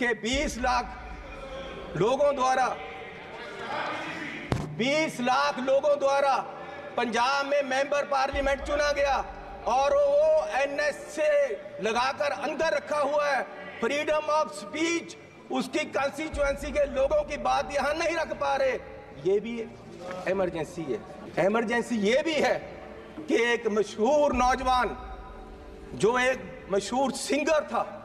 कि 20 लाख लोगों द्वारा पंजाब में मेंबर पार्लियामेंट चुना गया और वो एनएस से लगाकर अंदर रखा हुआ है। फ्रीडम ऑफ स्पीच, उसकी कंस्टिट्यूएंसी के लोगों की बात यहां नहीं रख पा रहे। ये भी इमरजेंसी है। इमरजेंसी ये भी है कि एक मशहूर नौजवान जो एक मशहूर सिंगर था,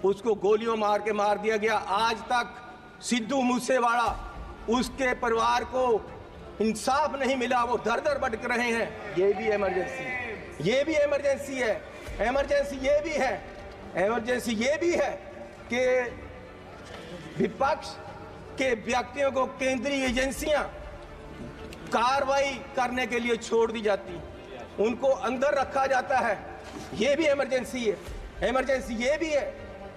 उसको गोलियों मार के मार दिया गया। आज तक सिद्धू मूसेवाला, उसके परिवार को इंसाफ नहीं मिला, वो दर दर भटक रहे हैं। ये भी इमरजेंसी है। इमरजेंसी ये भी है कि विपक्ष के व्यक्तियों को केंद्रीय एजेंसियां कार्रवाई करने के लिए छोड़ दी जाती, उनको अंदर रखा जाता है। ये भी इमरजेंसी है। इमरजेंसी ये भी है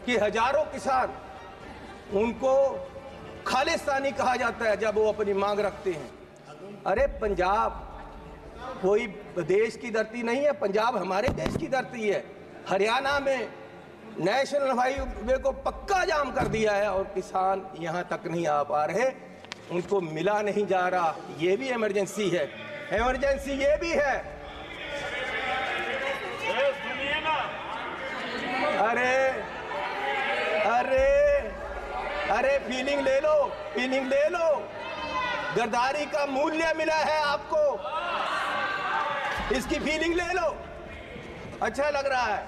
कि हजारों किसान, उनको खालिस्तानी कहा जाता है जब वो अपनी मांग रखते हैं। अरे पंजाब कोई देश की धरती नहीं है, पंजाब हमारे देश की धरती है। हरियाणा में नेशनल हाईवे को पक्का जाम कर दिया है और किसान यहाँ तक नहीं आ पा रहे, उनको मिला नहीं जा रहा। ये भी इमरजेंसी है। इमरजेंसी ये भी है। अरे फीलिंग ले लो। गद्दारी का मूल्य मिला है आपको, इसकी फीलिंग ले लो। अच्छा लग रहा है।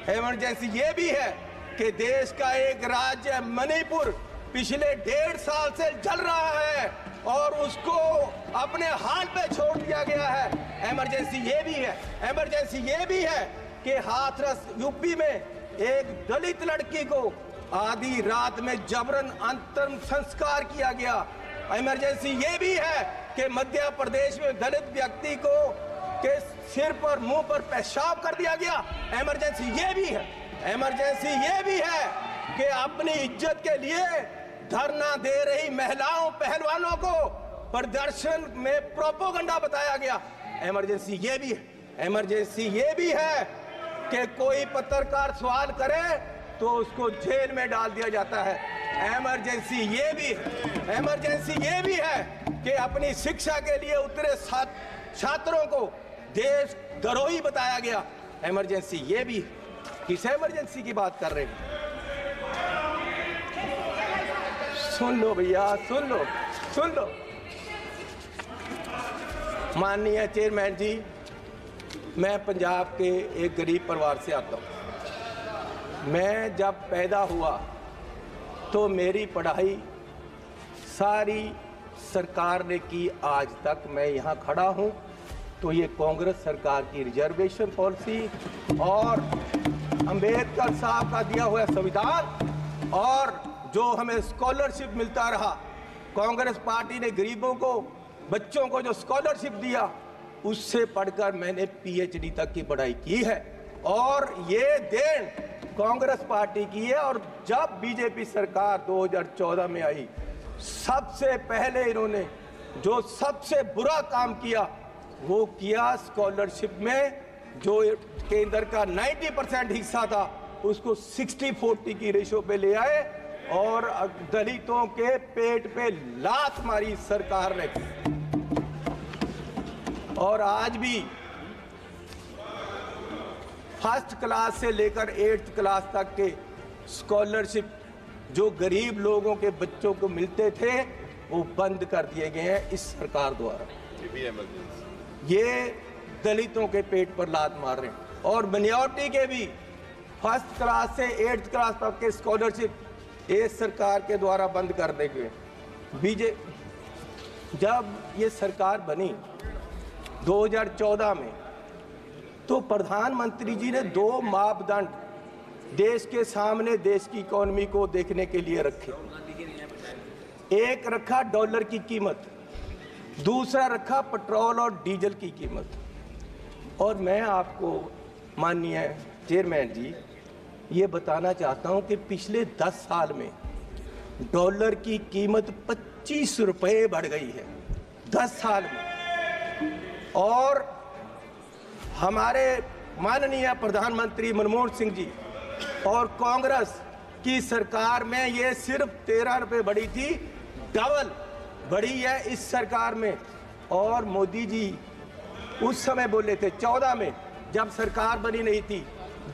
इमरजेंसी ये भी है कि देश का एक राज्य मणिपुर पिछले 1.5 साल से जल रहा है और उसको अपने हाल पे छोड़ दिया गया है। इमरजेंसी ये भी है। इमरजेंसी ये भी है कि हाथरस यूपी में एक दलित लड़की को आधी रात में जबरन अंतिम संस्कार किया गया। इमरजेंसी ये भी है कि मध्य प्रदेश में दलित व्यक्ति को के सिर पर, मुंह पर पेशाब कर दिया गया। इमरजेंसी ये भी है। इमरजेंसी ये भी है कि अपनी इज्जत के लिए धरना दे रही महिलाओं, पहलवानों को प्रदर्शन में प्रोपोगंडा बताया गया। इमरजेंसी ये भी है। इमरजेंसी ये भी है कि कोई पत्रकार सवाल करे तो उसको जेल में डाल दिया जाता है। इमरजेंसी ये भी है। इमरजेंसी ये भी है कि अपनी शिक्षा के लिए उतरे छात्रों को देश द्रोही बताया गया। इमरजेंसी ये भी है। किस इमरजेंसी की बात कर रहे हैं? सुन लो भैया, सुन लो। माननीय चेयरमैन जी, मैं पंजाब के एक गरीब परिवार से आता हूँ। मैं जब पैदा हुआ तो मेरी पढ़ाई सारी सरकार ने की। आज तक मैं यहाँ खड़ा हूँ तो ये कांग्रेस सरकार की रिजर्वेशन पॉलिसी और अंबेडकर साहब का दिया हुआ संविधान और जो हमें स्कॉलरशिप मिलता रहा, कांग्रेस पार्टी ने गरीबों को, बच्चों को जो स्कॉलरशिप दिया, उससे पढ़कर मैंने पीएचडी तक की पढ़ाई की है और ये देन कांग्रेस पार्टी की है। और जब बीजेपी सरकार 2014 में आई, सबसे पहले इन्होंने जो सबसे बुरा काम किया वो किया, स्कॉलरशिप में जो केंद्र का 90% हिस्सा था उसको 60-40 की रेशो पे ले आए और दलितों के पेट पे लात मारी सरकार ने। और आज भी फर्स्ट क्लास से लेकर 8th क्लास तक के स्कॉलरशिप जो गरीब लोगों के बच्चों को मिलते थे वो बंद कर दिए गए हैं इस सरकार द्वारा। ये दलितों के पेट पर लात मार रहे हैं। और माइनॉरिटी के भी फर्स्ट क्लास से 8th क्लास तक के स्कॉलरशिप इस सरकार के द्वारा बंद कर दिए गए। जब ये सरकार बनी 2014 में तो प्रधानमंत्री जी ने 2 मापदंड देश के सामने देश की इकोनॉमी को देखने के लिए रखे। एक रखा डॉलर की कीमत, दूसरा रखा पेट्रोल और डीजल की कीमत। और मैं आपको माननीय चेयरमैन जी ये बताना चाहता हूं कि पिछले 10 साल में डॉलर की कीमत 25 रुपए बढ़ गई है 10 साल में। और हमारे माननीय प्रधानमंत्री मनमोहन सिंह जी और कांग्रेस की सरकार में ये सिर्फ 13 रुपए बढ़ी थी, डबल बढ़ी है इस सरकार में। और मोदी जी उस समय बोले थे 14 में, जब सरकार बनी नहीं थी,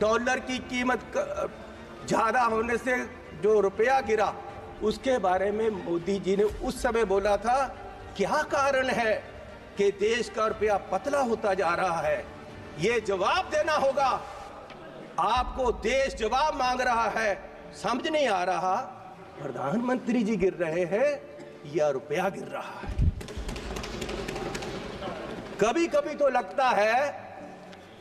डॉलर की कीमत ज़्यादा होने से जो रुपया गिरा, उसके बारे में मोदी जी ने उस समय बोला था क्या कारण है कि देश का रुपया पतला होता जा रहा है। ये जवाब देना होगा आपको, देश जवाब मांग रहा है। समझ नहीं आ रहा प्रधानमंत्री जी गिर रहे हैं या रुपया गिर रहा है। कभी कभी तो लगता है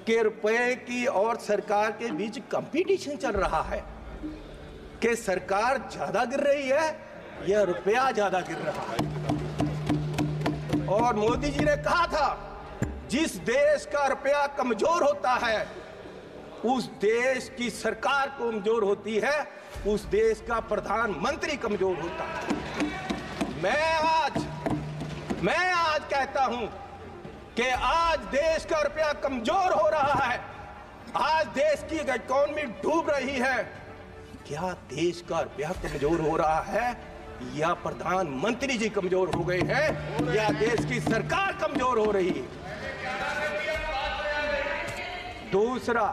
कि रुपए की और सरकार के बीच कंपटीशन चल रहा है कि सरकार ज्यादा गिर रही है या रुपया ज्यादा गिर रहा है। और मोदी जी ने कहा था जिस देश का रुपया कमजोर होता है उस देश की सरकार कमजोर होती है, उस देश का प्रधानमंत्री कमजोर होता है। मैं आज कहता हूं कि आज देश का रुपया कमजोर हो रहा है, आज देश की इकोनॉमी डूब रही है। क्या देश का रुपया कमजोर हो रहा है या प्रधानमंत्री जी कमजोर हो गए हैं या देश की सरकार कमजोर हो रही है? दूसरा,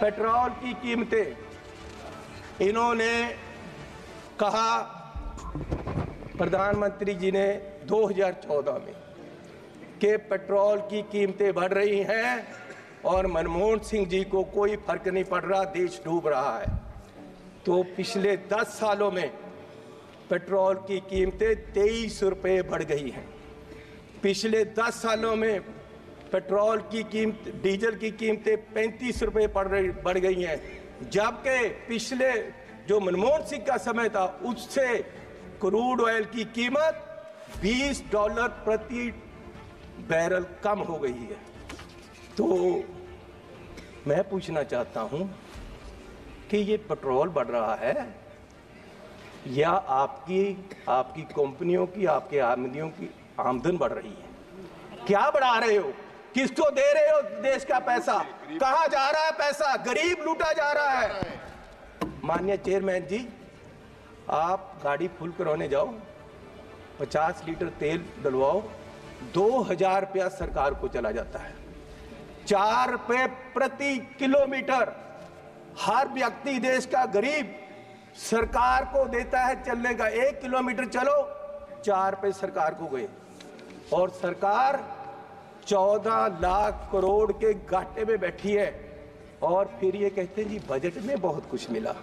पेट्रोल की कीमतें, इन्होंने कहा प्रधानमंत्री जी ने 2014 में कि पेट्रोल की कीमतें बढ़ रही हैं और मनमोहन सिंह जी को कोई फर्क नहीं पड़ रहा, देश डूब रहा है। तो पिछले 10 सालों में पेट्रोल की कीमतें 23 रुपये बढ़ गई हैं। पिछले 10 सालों में पेट्रोल की कीमत, डीजल की कीमतें 35 रुपये बढ़ गई हैं, जबकि पिछले जो मनमोहन सिंह का समय था उससे क्रूड ऑयल की कीमत $20 प्रति बैरल कम हो गई है। तो मैं पूछना चाहता हूं कि ये पेट्रोल बढ़ रहा है या आपकी कंपनियों की, आपके आमदनियों की आमदन बढ़ रही है? क्या बढ़ा रहे हो? किसको दे रहे हो देश का पैसा? कहां जा रहा है पैसा? गरीब लूटा जा रहा है। माननीय चेयरमैन जी, आप गाड़ी फुल करवाने जाओ, 50 लीटर तेल डलवाओ, 2000 रुपया सरकार को चला जाता है। 4 रुपये प्रति किलोमीटर हर व्यक्ति, देश का गरीब, सरकार को देता है चलने का। 1 किलोमीटर चलो 4 रुपये सरकार को गए, और सरकार 14 लाख करोड़ के घाटे में बैठी है। और फिर ये कहते हैं जी बजट में बहुत कुछ मिला।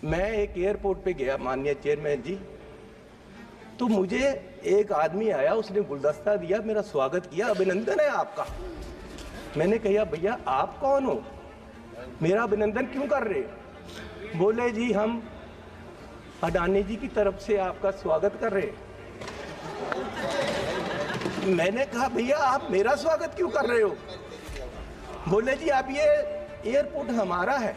मैं एक एयरपोर्ट पे गया माननीय चेयरमैन जी, तो मुझे एक आदमी आया, उसने गुलदस्ता दिया, मेरा स्वागत किया, अभिनंदन है आपका। मैंने कहा भैया आप कौन हो, मेरा अभिनंदन क्यों कर रहे? बोले जी हम अडानी जी की तरफ से आपका स्वागत कर रहे। मैंने कहा भैया आप मेरा स्वागत क्यों कर रहे हो? बोले जी अब ये एयरपोर्ट हमारा है,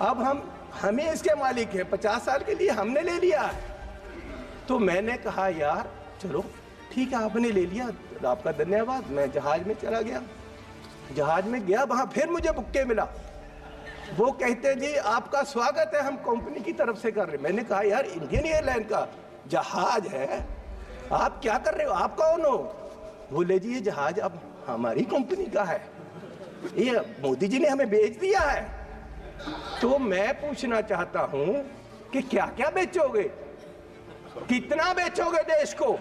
अब हमें इसके मालिक है, 50 साल के लिए हमने ले लिया है। तो मैंने कहा यार चलो ठीक है, आपने ले लिया, आपका धन्यवाद। मैं जहाज में चला गया, जहाज में गया, वहां फिर मुझे बुक्के मिला। वो कहते जी आपका स्वागत है, हम कंपनी की तरफ से कर रहे। मैंने कहा यार इंडियन एयरलाइन का जहाज है, आप क्या कर रहे हो, आप कौन हो? बोले जी ये जहाज अब हमारी कंपनी का है, ये मोदी जी ने हमें बेच दिया है। तो मैं पूछना चाहता हूं कि क्या क्या बेचोगे, कितना बेचोगे देश को?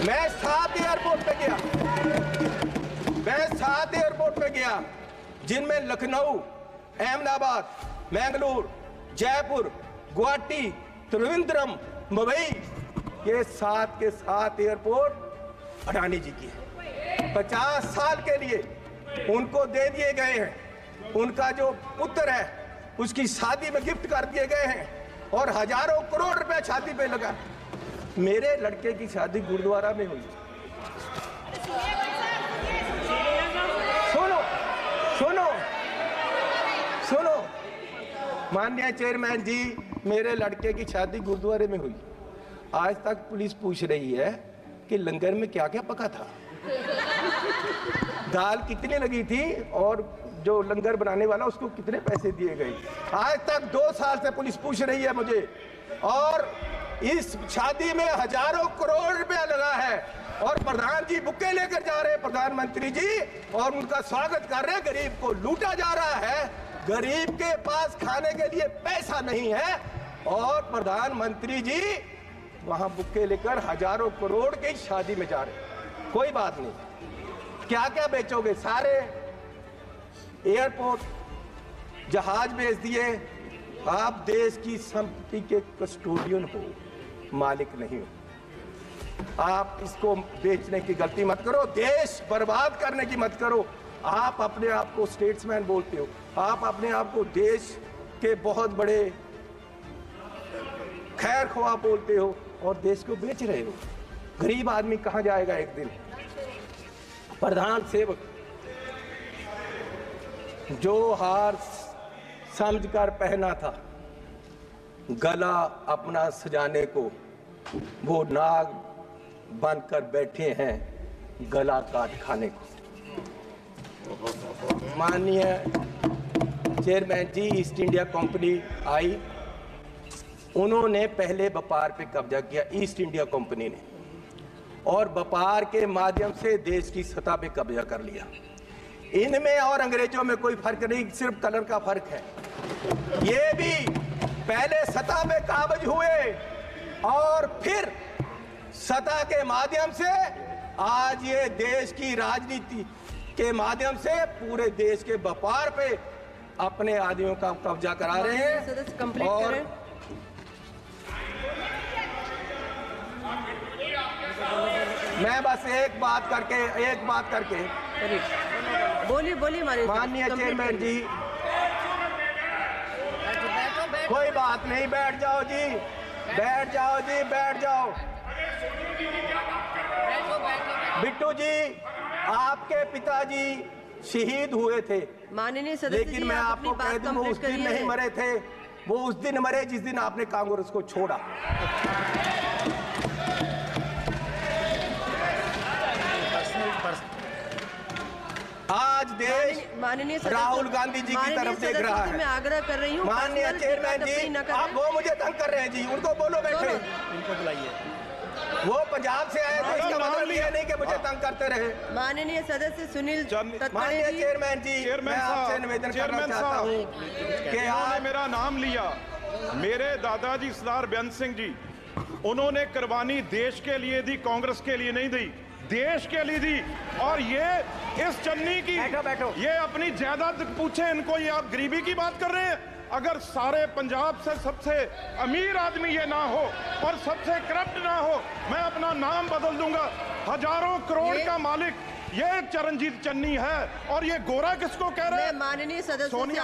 मैं 7 एयरपोर्ट पे गया, जिनमें लखनऊ, अहमदाबाद, मैंगलोर, जयपुर, गुवाहाटी, त्रिवेंद्रम, मुंबई, ये 7 के 7 एयरपोर्ट अडानी जी की है। 50 साल के लिए उनको दे दिए गए हैं। उनका जो पुत्र है उसकी शादी में गिफ्ट कर दिए गए हैं, और हजारों करोड़ रुपए शादी पे लगा। मेरे लड़के की शादी गुरुद्वारा में हुई। सुनो माननीय चेयरमैन जी, मेरे लड़के की शादी गुरुद्वारे में हुई। आज तक पुलिस पूछ रही है कि लंगर में क्या क्या पका था, दाल कितनी लगी थी और जो लंगर बनाने वाला उसको कितने पैसे दिए गए? आज तक 2 साल से पुलिस पूछ रही है मुझे, और इस शादी में हजारों करोड़ रुपया लगा है और प्रधान जी बुक्के लेकर जा रहे हैं, प्रधानमंत्री जी, और उनका स्वागत कर रहे हैं। गरीब को लूटा जा रहा है, गरीब के पास खाने के लिए पैसा नहीं है और प्रधानमंत्री जी वहां बुक्के लेकर हजारों करोड़ की शादी में जा रहे हैं। कोई बात नहीं, क्या क्या बेचोगे? सारे एयरपोर्ट, जहाज बेच दिए। आप देश की संपत्ति के कस्टोडियन हो, मालिक नहीं हो। आप इसको बेचने की गलती मत करो, देश बर्बाद करने की मत करो। आप अपने आप को स्टेट्समैन बोलते हो, आप अपने आप को देश के बहुत बड़े खैर ख्वाह बोलते हो और देश को बेच रहे हो। गरीब आदमी कहां जाएगा एक दिन? प्रधान सेवक जो हार समझकर पहना था गला अपना सजाने को, वो नाग बनकर बैठे हैं गला काट खाने को। माननीय चेयरमैन जी, ईस्ट इंडिया कंपनी आई, उन्होंने पहले व्यापार पे कब्जा किया, ईस्ट इंडिया कंपनी ने, और व्यापार के माध्यम से देश की सतह पे कब्जा कर लिया। इनमें और अंग्रेजों में कोई फर्क नहीं, सिर्फ कलर का फर्क है। ये भी पहले सतह पे काबज हुए और फिर सतह के माध्यम से आज ये देश की राजनीति के माध्यम से पूरे देश के व्यापार पे अपने आदमियों का कब्जा करा रहे हैं। और मैं बस एक बात करके बोलिए माननीय चेयरमैन जी, कोई बात नहीं, बैठ जाओ जी, बैठ जाओ। बिट्टू जी, आपके पिताजी शहीद हुए थे, माननीय सदस्य, लेकिन मैं आपको कह दूं वो उस दिन नहीं मरे थे, वो उस दिन मरे जिस दिन आपने कांग्रेस को छोड़ा। आज देश माननीय राहुल गांधी जी की तरफ देख रहा है। मैं आग्रह कर रही हूँ, माननीय चेयरमैन जी, आप वो मुझे तंग कर रहे हैं जी, उनको बोलो बैठे, इनको बुलाइए। वो पंजाब से आए थे, इसका मतलब ये नहीं कि मुझे तंग करते रहे। माननीय सदस्य सुनील माननीय चेयरमैन जी, मैं आपसे निवेदन करना चाहता हूँ कि आपने मेरा नाम लिया। मेरे दादाजी सरदार बेअंत सिंह जी, उन्होंने कुर्बानी देश के लिए दी, कांग्रेस के लिए नहीं दी, देश के लिए दी। और ये इस चन्नी की बैठो। ये अपनी जायदाद पूछे इनको, ये आप गरीबी की बात कर रहे हैं? अगर सारे पंजाब से सबसे अमीर आदमी ये ना हो और सबसे करप्ट ना हो, मैं अपना नाम बदल दूंगा। हजारों करोड़ का मालिक ये चरणजीत चन्नी है। और ये गोरा किसको कह रहे हैं? माननीय सदस्य